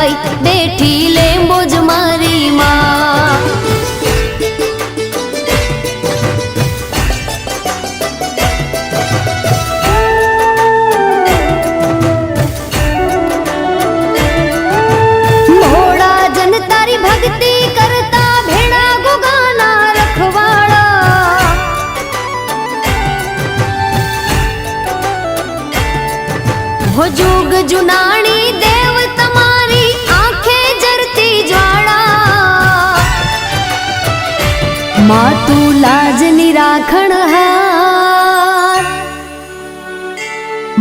बिरदाई बैठी लेम्बोज मारी माँ। भोड़ा जन तारी भक्ति करता भेड़ा गुगाना रखवाड़ा। हो जुग जुनानी देव तमारी आंखें जरती ज्वाला। माँ तू लाज निराखण हार,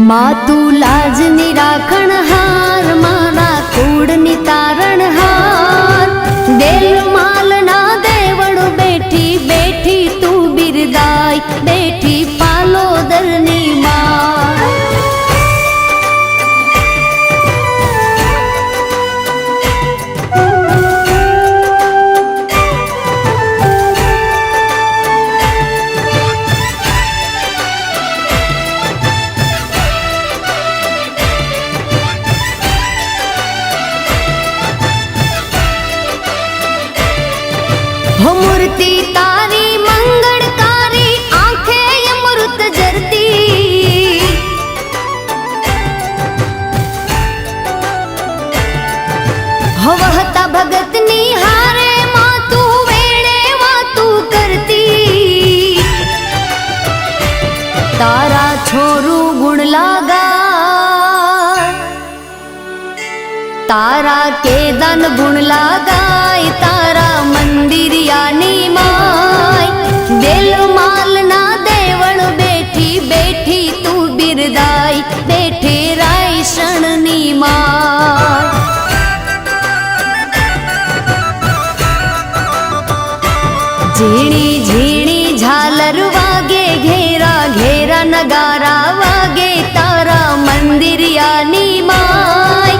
माँ तू लाज निराखण हार, मारा कूड़ नितारण हार। देल माल ना देवड़ बैठी बैठी तू बिरदाई बैठी पालोदरनी माँ। हो मूर्ति तारी मंगलकारी आंखें अमृत जरती। हो वहता भगत निहारे माँ तू वेड़े वातू करती। तारा छोरू गुण लागा, तारा के दन गुण लगाय, तारा मंदिर यानी माय। दिल माल ना देवड़ बैठी बैठी तू बिरदाई बैठे राय शरणनी माय। झीणी झीणी झालर वागे घेरा घेरा नगारा वागे, तारा मंदिर यानी माय।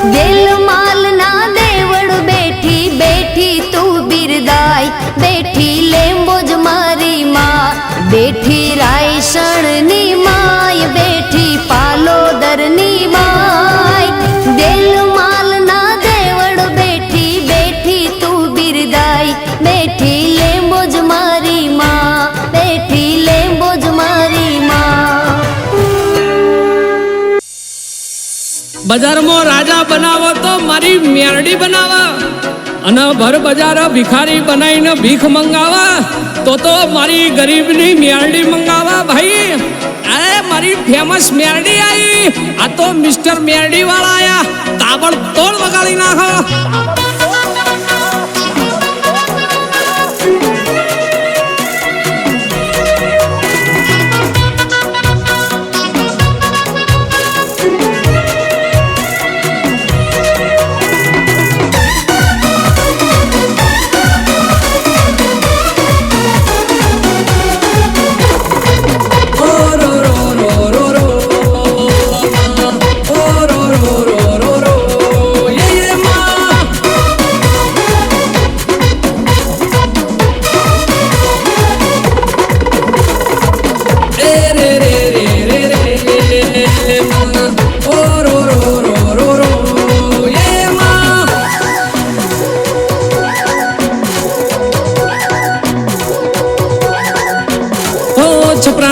दिल माल ना देवड़ बैठी बैठी तू बिरदाई बैठी लेम्बोज मारी माँ। बैठी राय शरणनी माय बैठी पालोदरनी माय। दिल माल ना देवड़ बैठी बैठी तू बिरदाई बैठी लेम्बोज मारी माँ बैठी लेम्बोज मारी माँ। बजार में राजा बनावो तो मारी मेरडी बनावा, अने भर बजार भिखारी बनाईने भीख मंगावा तो मारी गरीबनी मेरडी मंगावा। भाई अरे मारी फेमस मेरडी आई, आ तो मिस्टर मेरडी वाला आया, ताबड़तोड़ वगाड़ी नाखो।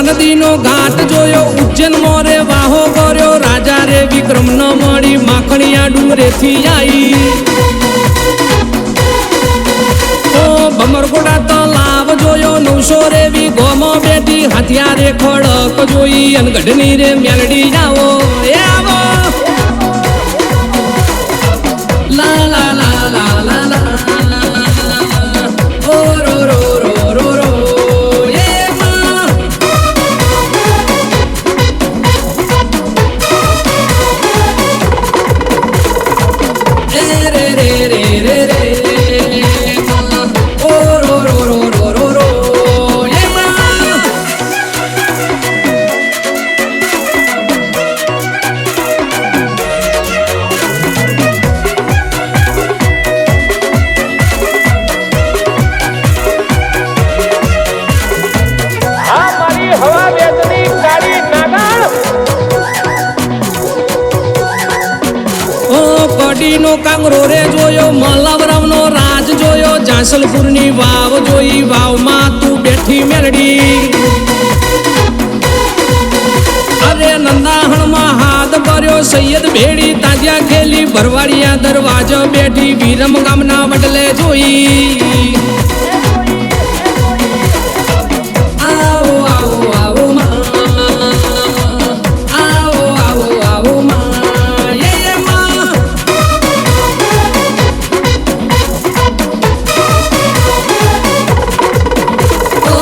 नदी नो घाट जोयो उज्जैन मोरे वाहो कर्यो, राजा रे विक्रम न मળી माखणिया डूंगरे थी आई। ओ भमरकोटा तलाव जोयो 900 रे वी गोमो बेटी हाथिया रे खड़क जोई, अन गढ़नी रे मेलडी जाओ ए आवो ला ला ला ला ला ला ओ रो रो रो रो रो આંગરો રે જોયો મલવરમનો રાજ જોયો જાસલપુરની વાવ જોઈ વાવમાં તું બેઠી મેલડી અરે નંદાહણમાં હાથ ભર્યો સૈયદ ભેડી તાજિયા ખેલી ભરવાડિયા દરવાજો બેઠી વિરમ ગામના વડલે જોઈ આવો આવો આવો માં આવો આવો આવો માં યે માં ઓ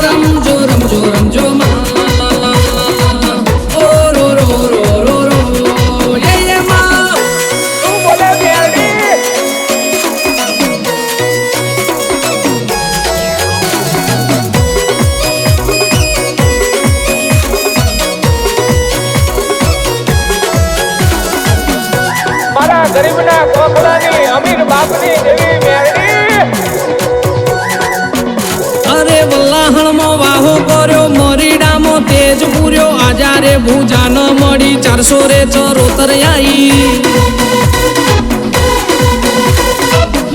રમજો રમજો રમજો માં ઓ રો રો રો રો રો યે માં તું બોલે મેરડી મારા ગરીબના કોકડાની અમીર બાપની દેવી મેરડી અરે વલ્લાહણમાં વાહો કર્યો મરીડામાં તેજ પૂર્યો આજારે ભૂજા ન મળી 400 રે ચરોતર આઈ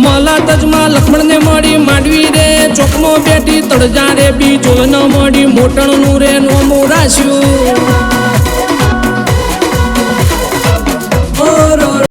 મલાતજમાં લક્ષ્મણને મળી માંડવી રે ચોકમાં બેઠી તળજા રે બીજો ન મળી મોટણનું રે નોમું રાશ્યું